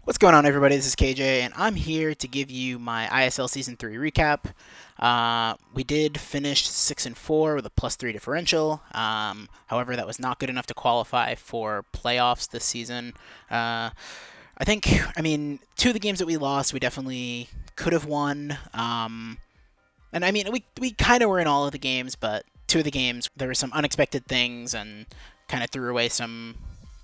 What's going on, everybody? This is KJ, and I'm here to give you my ISL Season 3 recap. We did finish 6-4 with a +3 differential. However, that was not good enough to qualify for playoffs this season. Two of the games that we lost, we definitely could have won. We kind of were in all of the games, but two of the games, there were some unexpected things and kind of threw away some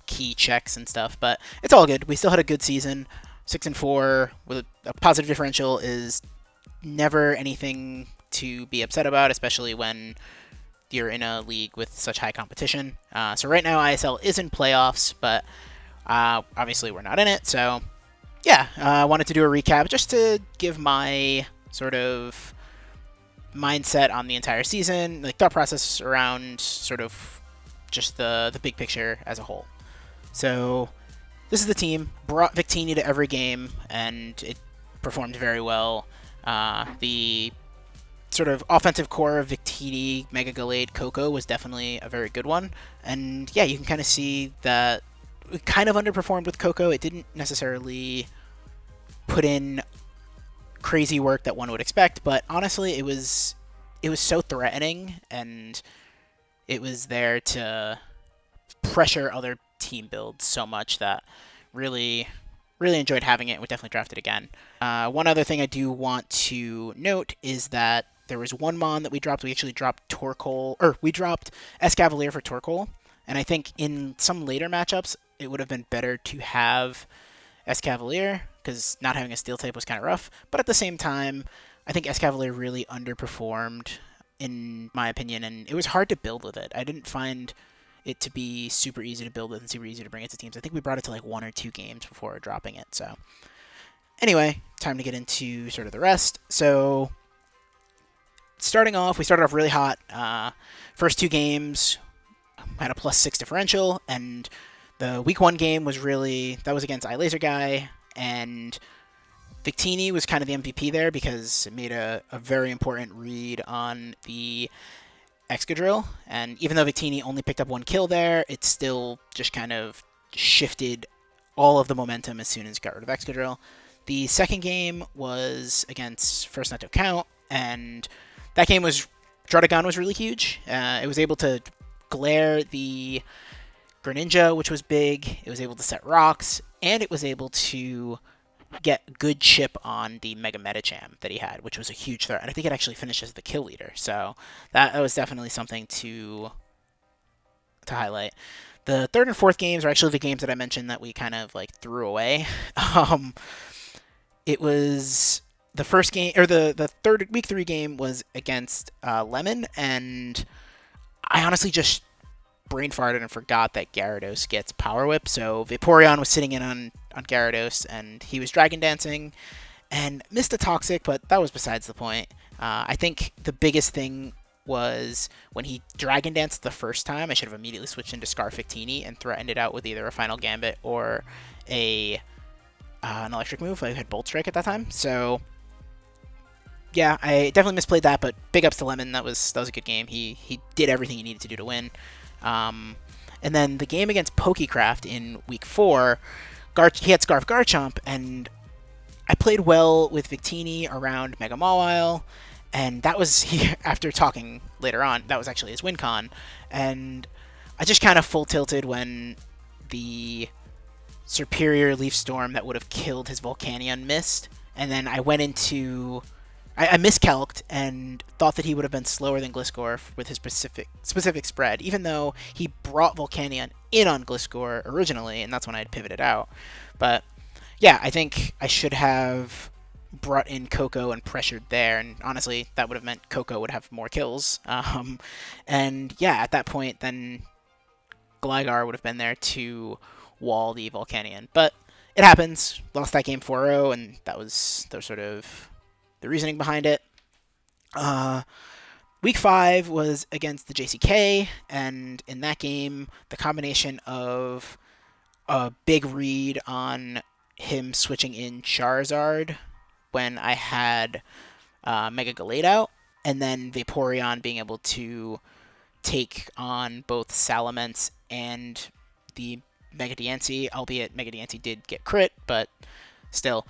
key checks and stuff, but it's all good. We still had a good season. 6-4 with a positive differential is never anything to be upset about, especially when you're in a league with such high competition. So right now ISL is in playoffs, but obviously we're not in it. So yeah, I wanted to do a recap just to give my sort of mindset on the entire season, like thought process around sort of just the big picture as a whole. So this is the team. Brought Victini to every game, and it performed very well. The sort of offensive core of Victini, Mega Gallade, Coco was definitely a very good one. And yeah, you can kind of see that we kind of underperformed with Coco. It didn't necessarily put in crazy work that one would expect, but honestly, it was so threatening, and it was there to pressure other team builds so much that really enjoyed having it and would definitely draft it again. One other thing I do want to note is that there was one Mon that we dropped. We actually dropped Torkoal, or we dropped Escavalier for Torkoal, and I think in some later matchups it would have been better to have Escavalier because not having a Steel type was kind of rough. But at the same time, I think Escavalier really underperformed in my opinion, and it was hard to build with it. I didn't find it to be super easy to build with and super easy to bring it to teams. I think we brought it to like 1 or 2 games before dropping it. So anyway, time to get into sort of the rest. So we started off really hot. First 2 games had a +6 differential, and the week 1 game was against iLaser Guy, and Victini was kind of the MVP there because it made a very important read on the Excadrill, and even though Victini only picked up 1 kill there, it still just kind of shifted all of the momentum as soon as it got rid of Excadrill. The second game was against First Netto Count, and that game was Druddigon was really huge. It was able to glare the Greninja, which was big. It was able to set rocks, and it was able to get good chip on the Mega Medicham that he had, which was a huge threat. And I think it actually finished as the kill leader. So that was definitely something to highlight. The third and fourth games are actually the games that I mentioned that we kind of like threw away. It was the first game, or the third week 3 game was against Lemon, and I honestly just brain farted and forgot that Gyarados gets Power Whip. So Vaporeon was sitting in on Gyarados, and he was Dragon Dancing and missed a Toxic, but that was besides the point. I think the biggest thing was when he Dragon Danced the first time, I should have immediately switched into Scarf Victini and threatened it out with either a Final Gambit or an electric move. I had Bolt Strike at that time. So yeah, I definitely misplayed that, but big ups to Lemon. That was a good game. He did everything he needed to do to win. And then the game against Pokecraft in week 4, he had Scarf Garchomp, and I played well with Victini around Mega Mawile, and that was, after talking later on, that was actually his win con, and I just kind of full tilted when the Superior Leaf Storm that would have killed his Volcanion missed, and then I went into... I miscalced and thought that he would have been slower than Gliscor with his specific spread, even though he brought Volcanion in on Gliscor originally, and that's when I had pivoted out. But yeah, I think I should have brought in Coco and pressured there, and honestly, that would have meant Coco would have more kills. And yeah, at that point, then Gligar would have been there to wall the Volcanion. But it happens. Lost that game 4-0, and that was sort of the reasoning behind it. Week 5 was against the JCK, and in that game, the combination of a big read on him switching in Charizard when I had Mega Gallade out, and then Vaporeon being able to take on both Salamence and the Mega Diancie, albeit Mega Diancie did get crit, but still,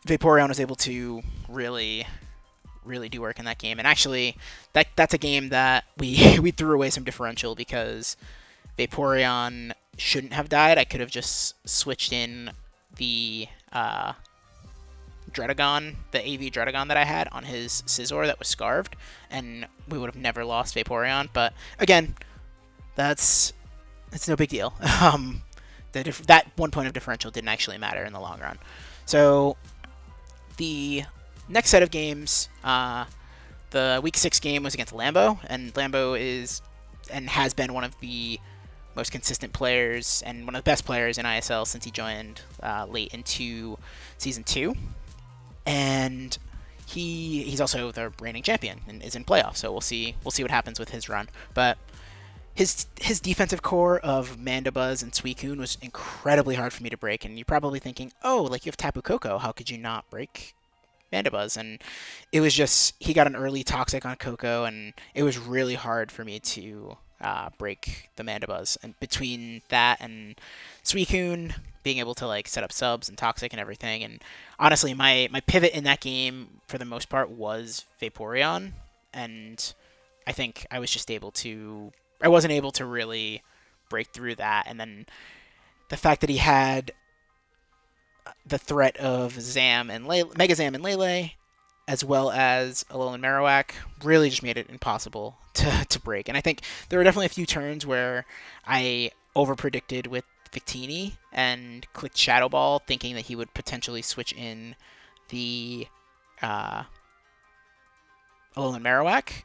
Vaporeon was able to really do work in that game. And actually, that's a game that we threw away some differential because Vaporeon shouldn't have died. I could have just switched in the Dredagon, the AV Dredagon that I had on his Scizor that was Scarved, and we would have never lost Vaporeon. But again, it's no big deal. That 1 point of differential didn't actually matter in the long run. So the next set of games, the Week 6 game was against Lambo, and Lambo is and has been one of the most consistent players and one of the best players in ISL since he joined late into Season 2. And he's also the reigning champion and is in playoffs, so we'll see what happens with his run. But his defensive core of Mandibuzz and Suicune was incredibly hard for me to break, and you're probably thinking, oh, like you have Tapu Koko, how could you not break Mandibuzz? And it was just, he got an early Toxic on Koko, and it was really hard for me to break the Mandibuzz. And between that and Suicune being able to like set up subs and Toxic and everything, and honestly, my pivot in that game for the most part was Vaporeon, and I think I wasn't able to really break through that. And then the fact that he had the threat of Zam and Mega Zam and Lele, as well as Alolan Marowak, really just made it impossible to break. And I think there were definitely a few turns where I overpredicted with Victini and clicked Shadow Ball, thinking that he would potentially switch in the Alolan Marowak.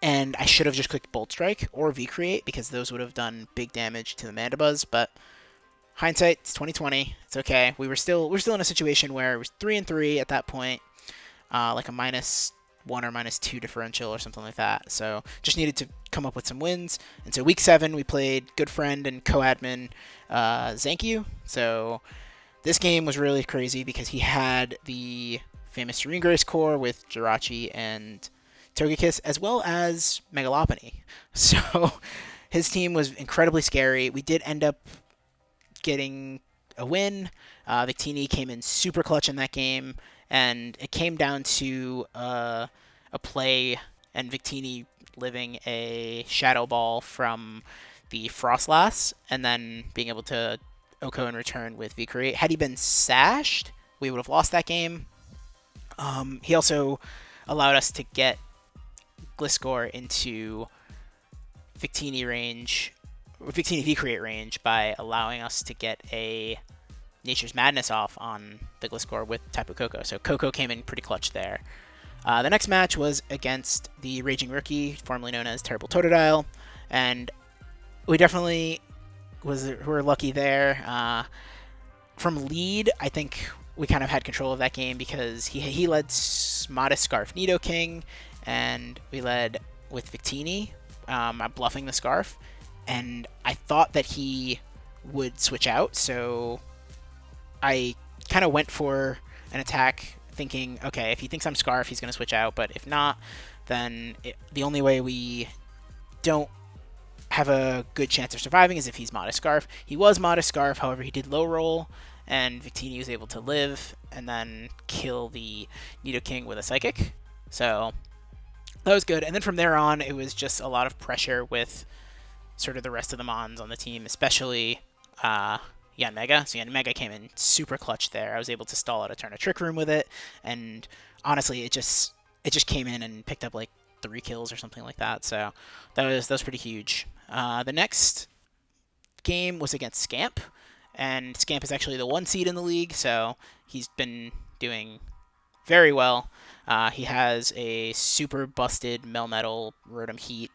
And I should have just clicked Bolt Strike or V-Create because those would have done big damage to the Mandibuzz. But hindsight, it's 2020. It's okay. We're still in a situation where it was 3-3 at that point, like a -1 or -2 differential or something like that. So just needed to come up with some wins. And so Week 7, we played good friend and co-admin Zankyu. So this game was really crazy because he had the famous Serene Grace core with Jirachi and Togekiss, as well as Megalopony. So his team was incredibly scary. We did end up getting a win. Victini came in super clutch in that game, and it came down to a play and Victini living a Shadow Ball from the Frostlass, and then being able to Oko in return with V-Create. Had he been sashed, we would have lost that game. He also allowed us to get Gliscor into Victini V-Create range by allowing us to get a Nature's Madness off on the Gliscor with Tapu Koko. So Koko came in pretty clutch there. The next match was against the Raging Rookie, formerly known as Terrible Totodile, and we definitely were lucky there. From lead, I think we kind of had control of that game because he led Modest Scarf Nidoking, and we led with Victini, bluffing the Scarf, and I thought that he would switch out, so I kind of went for an attack thinking, okay, if he thinks I'm Scarf, he's going to switch out, but if not, then the only way we don't have a good chance of surviving is if he's Modest Scarf. He was Modest Scarf, however, he did low roll, and Victini was able to live and then kill the Nidoking with a Psychic, so that was good. And then from there on, it was just a lot of pressure with sort of the rest of the Mons on the team, especially Yanmega. So Yanmega came in super clutch there. I was able to stall out a turn of Trick Room with it, and honestly, it just came in and picked up like 3 kills or something like that. So that was pretty huge. The next game was against Scamp, and Scamp is actually the 1 seed in the league, so he's been doing very well. He has a super busted Melmetal Rotom Heat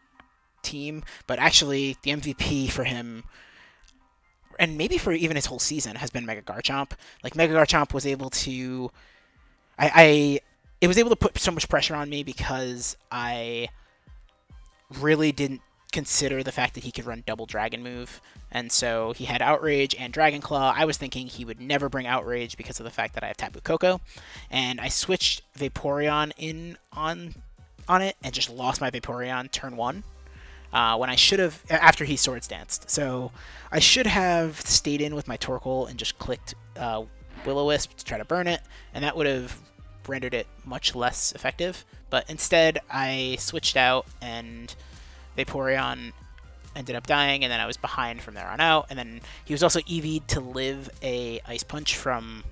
team, but actually the MVP for him, and maybe for even his whole season, has been Mega Garchomp. Like, Mega Garchomp was able to... it was able to put so much pressure on me because I really didn't consider the fact that he could run double Dragon move, and so he had Outrage and Dragon Claw. I was thinking he would never bring Outrage because of the fact that I have Tapu Koko, and I switched Vaporeon in on it and just lost my Vaporeon turn 1. when I should have, after he Swords Danced. So I should have stayed in with my Torkoal and just clicked Will-O-Wisp to try to burn it, and that would have rendered it much less effective. But instead, I switched out, and Vaporeon ended up dying, and then I was behind from there on out. And then he was also EV'd to live a Ice Punch from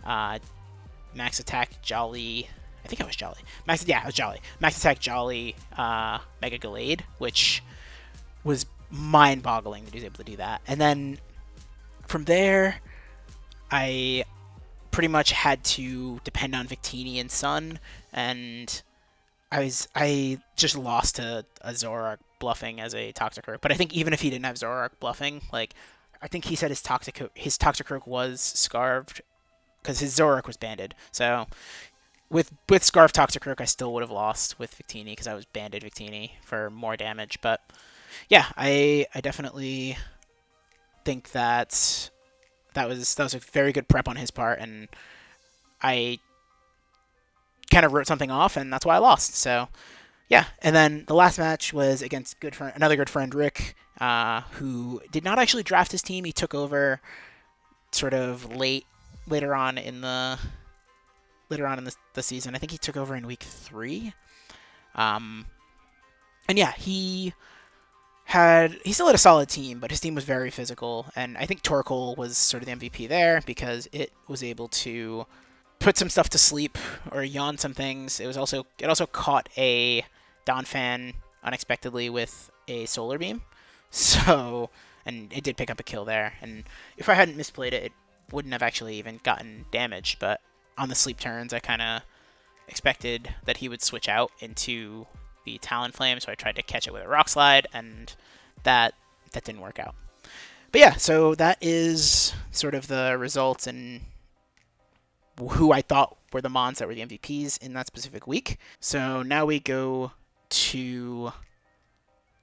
Max Attack Jolly. I think it was Jolly. It was Jolly. Max Attack Jolly Mega Gallade, which was mind-boggling that he was able to do that. And then from there, I pretty much had to depend on Victini and Sun, and I just lost to a Zoroark bluffing as a Toxicroak. But I think even if he didn't have Zoroark bluffing, like, I think he said his Toxicroak was Scarved because his Zoroark was banded. So with Scarf Toxicroak, I still would have lost with Victini because I was banded Victini for more damage. But yeah, I definitely think that was a very good prep on his part, and I kind of wrote something off, and that's why I lost. So yeah, and then the last match was against another good friend, Rick, who did not actually draft his team. He took over sort of later on in the season. I think he took over in week 3. And yeah, he still had a solid team, but his team was very physical, and I think Torkoal was sort of the MVP there because it was able to put some stuff to sleep or yawn some things. It also caught a Donphan unexpectedly with a Solar Beam, so, and it did pick up a kill there. And if I hadn't misplayed it, it wouldn't have actually even gotten damage. But on the sleep turns, I kind of expected that he would switch out into the Talonflame, so I tried to catch it with a Rock Slide, and that didn't work out. But yeah, so that is sort of the results and who I thought were the Mons that were the MVPs in that specific week. So now we go to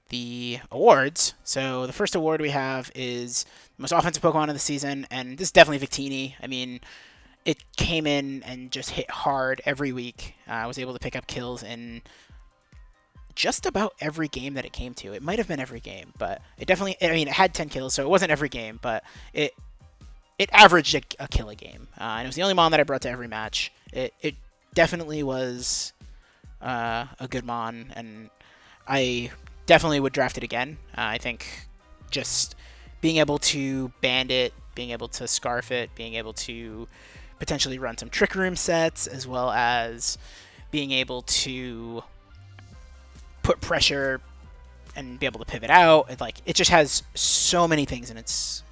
the awards. So the first award we have is most offensive Pokemon of the season, and this is definitely Victini. I mean, it came in and just hit hard every week. I was able to pick up kills in just about every game that it came to. It might have been every game, but it definitely, I mean, it had 10 kills, so it wasn't every game, but it averaged a kill a game. And it was the only Mon that I brought to every match. It definitely was a good Mon, and I definitely would draft it again. I think just being able to band it, being able to scarf it, being able to potentially run some Trick Room sets, as well as being able to put pressure and be able to pivot out. It just has so many things in its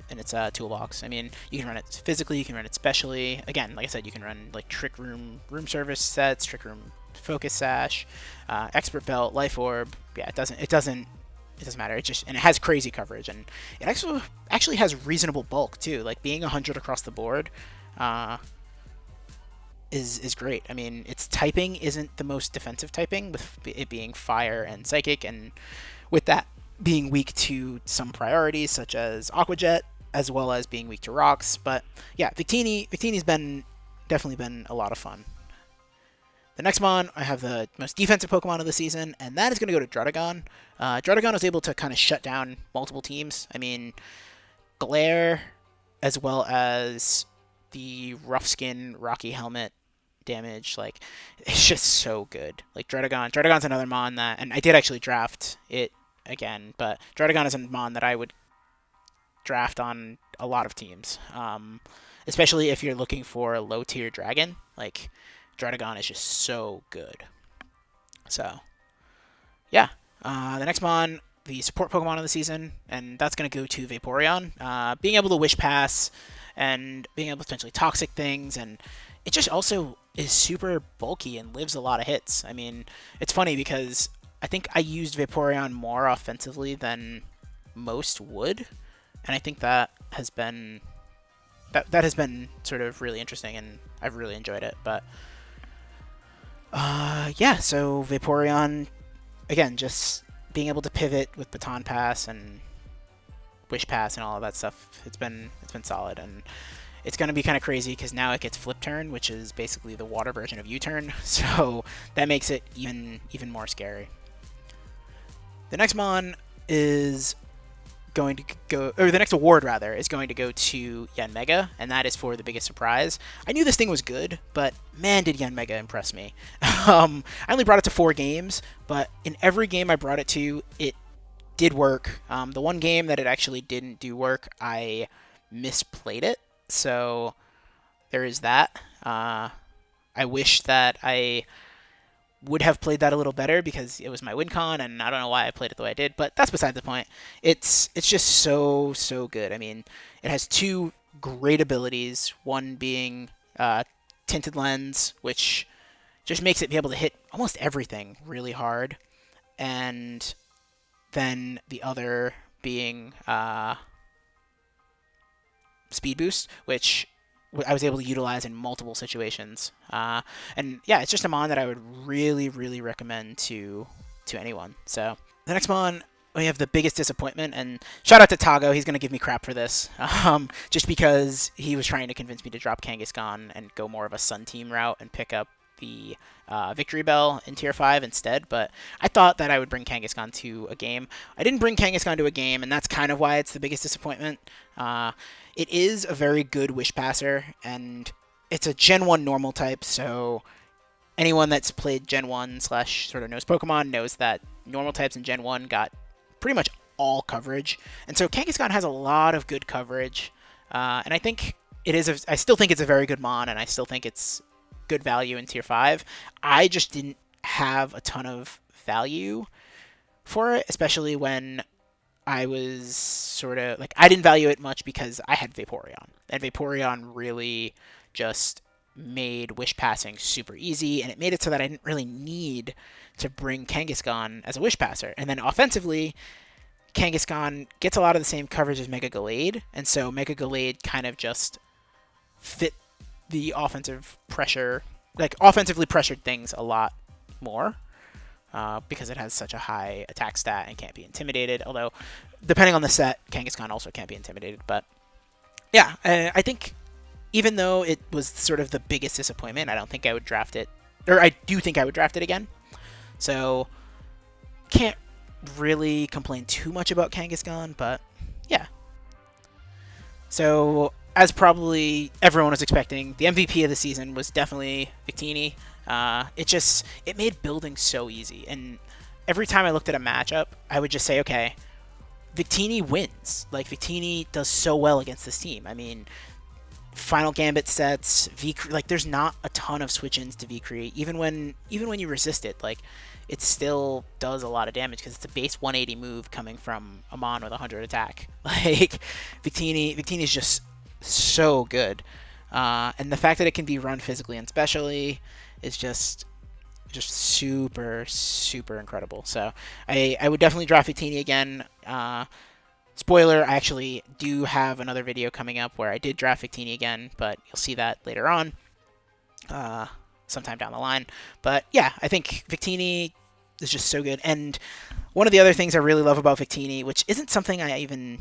toolbox. I mean, you can run it physically, you can run it specially. Again, like I said, you can run like Trick Room service sets, Trick Room Focus Sash, Expert Belt, Life Orb. Yeah, it doesn't matter. And it has crazy coverage, and it actually has reasonable bulk too. Like being 100 across the board is great. I mean, its typing isn't the most defensive typing, with it being Fire and Psychic, and with that being weak to some priorities such as Aqua Jet, as well as being weak to rocks. But yeah, Victini's definitely been a lot of fun. The next Mon, I have the most defensive Pokemon of the season, and that is going to go to Druddigon. Druddigon was able to kind of shut down multiple teams. I mean, Glare, as well as the Rough Skin Rocky Helmet damage, like, it's just so good. Like, Druddigon's another Mon that, and I did actually draft it again, but Druddigon is a Mon that I would draft on a lot of teams, especially if you're looking for a low-tier dragon. Like, Druddigon is just so good. So, yeah. The next Mon, the support Pokemon of the season, and that's going to go to Vaporeon. Being able to Wish Pass and being able to potentially Toxic things, and it just also is super bulky and lives a lot of hits. I mean, it's funny because I think I used Vaporeon more offensively than most would, and I think that has been sort of really interesting, and I've really enjoyed it. But yeah, so Vaporeon, again, just being able to pivot with Baton Pass and Wish Pass and all of that stuff, it's been solid, and it's going to be kind of crazy because now it gets Flip Turn, which is basically the water version of U-Turn, so that makes it even more scary. The next Mon is going to go, or the next award rather, is going to go to Yanmega, and that is for the biggest surprise. I knew this thing was good, but man, did Yanmega impress me. I only brought it to 4 games, but in every game I brought it to, it did work. The one game that it actually didn't do work, I misplayed it, so there is that. I wish that I would have played that a little better because it was my win con, and I don't know why I played it the way I did, but that's beside the point. It's just so good. I mean, it has 2 great abilities, one being Tinted Lens, which just makes it be able to hit almost everything really hard, and then the other being Speed Boost, which I was able to utilize in multiple situations. And yeah, it's just a mon that I would really recommend to anyone. So the next mon, we have the biggest disappointment, and shout out to Tago, he's going to give me crap for this, just because he was trying to convince me to drop Kangaskhan and go more of a Sun Team route and pick up the Victory Bell in Tier 5 instead, but I thought that I would bring Kangaskhan to a game. I didn't bring Kangaskhan to a game, and that's kind of why it's the biggest disappointment. It is a very good Wish Passer, and it's a Gen 1 normal type, so anyone that's played Gen 1 / sort of knows Pokemon knows that normal types in Gen 1 got pretty much all coverage, and so Kangaskhan has a lot of good coverage, and I think I still think it's a very good mon, and I still think it's good value in Tier 5. I just didn't have a ton of value for it, especially when I was sort of like, I didn't value it much because I had Vaporeon, and Vaporeon really just made Wish Passing super easy, and it made it so that I didn't really need to bring Kangaskhan as a Wish Passer. And then offensively, Kangaskhan gets a lot of the same coverage as Mega Gallade, and so Mega Gallade kind of just fit the offensive pressure, like offensively pressured things a lot more, because it has such a high attack stat and can't be intimidated. Although, depending on the set, Kangaskhan also can't be intimidated. But yeah, I think even though it was sort of the biggest disappointment, I don't think I would draft it, or I do think I would draft it again. So can't really complain too much about Kangaskhan, but yeah. So, as probably everyone was expecting, the MVP of the season was definitely Victini. It made building so easy, and every time I looked at a matchup, I would just say, okay, Victini wins. Like, Victini does so well against this team. I mean, Final Gambit sets, like, there's not a ton of switch-ins to V-Create, even when you resist it, like, it still does a lot of damage because it's a base 180 move coming from a mon with 100 attack. Like, Victini is just so good, and the fact that it can be run physically and specially is just super incredible. So I would definitely draft Victini again. Spoiler, I actually do have another video coming up where I did draft Victini again, but you'll see that later on, sometime down the line. But yeah, I think Victini is just so good. And one of the other things I really love about Victini, which isn't something I even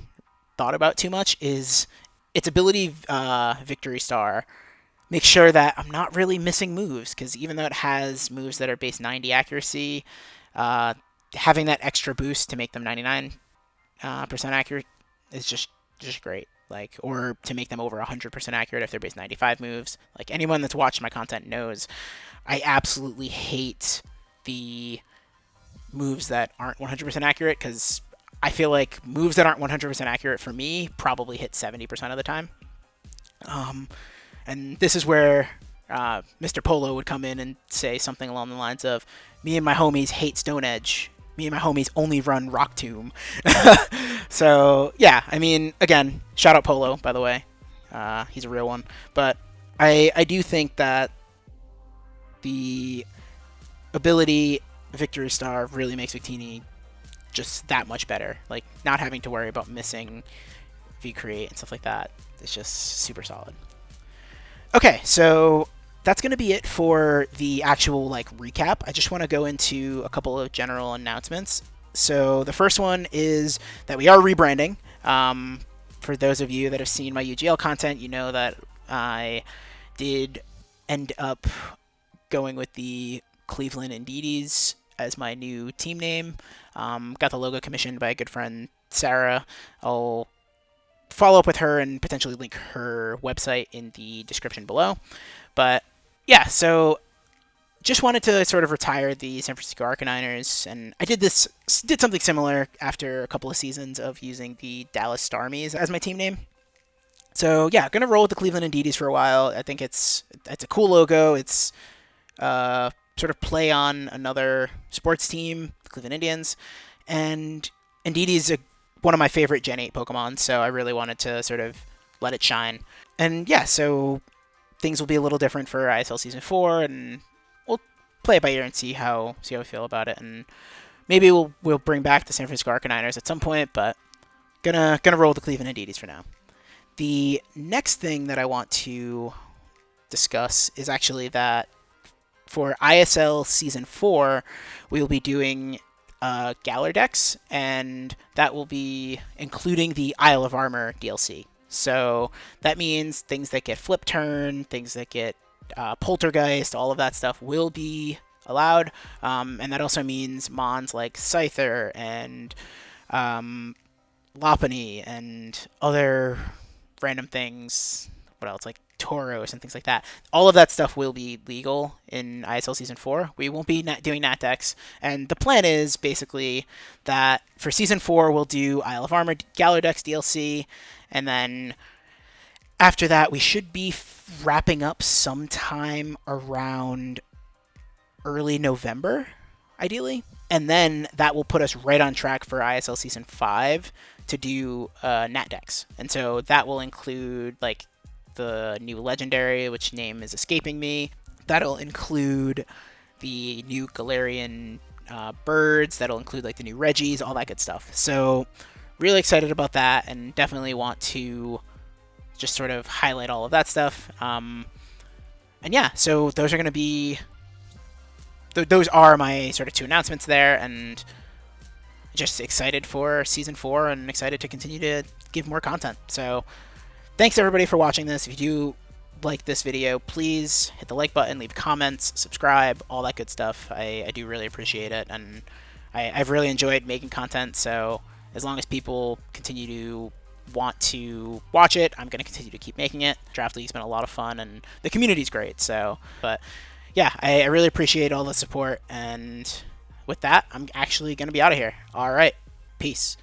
thought about too much, is its ability, Victory Star, makes sure that I'm not really missing moves, because even though it has moves that are base 90 accuracy, having that extra boost to make them 99% accurate is just great. Like, or to make them over 100% accurate if they're base 95 moves. Like, anyone that's watched my content knows I absolutely hate the moves that aren't 100% accurate, because I feel like moves that aren't 100% accurate for me probably hit 70% of the time. And this is where Mr. Polo would come in and say something along the lines of, me and my homies hate Stone Edge. Me and my homies only run Rock Tomb. So, yeah, I mean, again, shout out Polo, by the way. He's a real one. But I do think that the ability Victory Star really makes Victini just that much better. Like, not having to worry about missing V-Create and stuff like that. It's just super solid. Okay, so that's going to be it for the actual, like, recap. I just want to go into a couple of general announcements. So the first one is that we are rebranding. For those of you that have seen my UGL content, you know that I did end up going with the Cleveland Indeed's as my new team name. Got the logo commissioned by a good friend, Sarah. I'll follow up with her and potentially link her website in the description below. But yeah, so just wanted to sort of retire the San Francisco Arcaniners, and I did something similar after a couple of seasons of using the Dallas Starmies as my team name. So yeah, gonna roll with the Cleveland Indies for a while. I think it's a cool logo. It's sort of play on another sports team, the Cleveland Indians, and Indeedee is one of my favorite Gen 8 Pokemon, so I really wanted to sort of let it shine. And yeah, so things will be a little different for ISL Season 4, and we'll play it by ear and see how we feel about it. And maybe we'll bring back the San Francisco Arcaniners at some point, but gonna roll with the Cleveland Indeedees for now. The next thing that I want to discuss is actually that for ISL Season 4, we will be doing Galar decks, and that will be including the Isle of Armor DLC. So that means things that get Flip Turn, things that get Poltergeist, all of that stuff will be allowed. And that also means mons like Scyther and Lopunny and other random things. What else? Like Tauros and things like that. All of that stuff will be legal in ISL Season 4. We won't be doing Nat decks. And the plan is basically that for Season 4, we'll do Isle of Armor Galar decks DLC. And then after that, we should be wrapping up sometime around early November, ideally. And then that will put us right on track for ISL Season 5 to do Nat decks. And so that will include like the new legendary, which name is escaping me. That'll include the new Galarian birds. That'll include like the new Regis, all that good stuff. So really excited about that, and definitely want to just sort of highlight all of that stuff. And yeah, so those are going to be those are my sort of two announcements there, and just excited for Season 4 and excited to continue to give more content. So thanks everybody for watching this. If you do like this video, please hit the like button, leave comments, subscribe, all that good stuff. I do really appreciate it, and I've really enjoyed making content, so as long as people continue to want to watch it, I'm going to continue to keep making it. Draft League's been a lot of fun, and the community's great, so, but yeah, I really appreciate all the support, and with that, I'm actually going to be out of here. All right, peace.